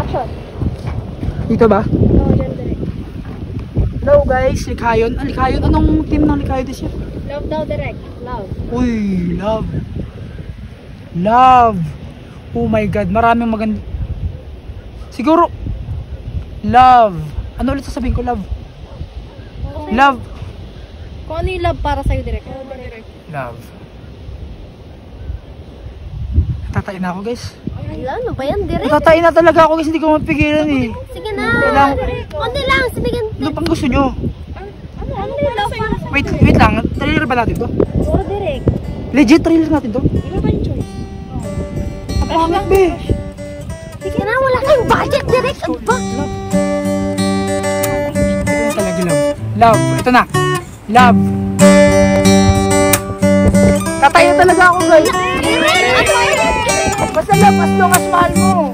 Action. Dito ba? Oo, dyan direct. Hello guys, Likhayon. Likhayon. Anong team ng Likhayon this year? Love daw direct. Love. Uy, love. Love. Oh my God, maraming maganda. Siguro, love. Ano ulit sasabihin ko, love? Love. Kung ano yung love para sa'yo direct? Love. Tatain na ako guys. Ano ba yan direct? Tatain na talaga ako guys, hindi ko mapigilan eh. Sige na. Konti lang, sabihin. Ano pang gusto nyo? Ano yung love para sa'yo? Wait lang, trailer ba natin to? Puro direct. Legit trailer natin to? Iba ba yung choice? Ang pangit be. Sige na, wala kayong budget direct. Ano ba? Ito talaga love. Love, ito na. Love. Tataya talaga ako guys. Direct! Ano ba yun? Basta love as long as mahal mo.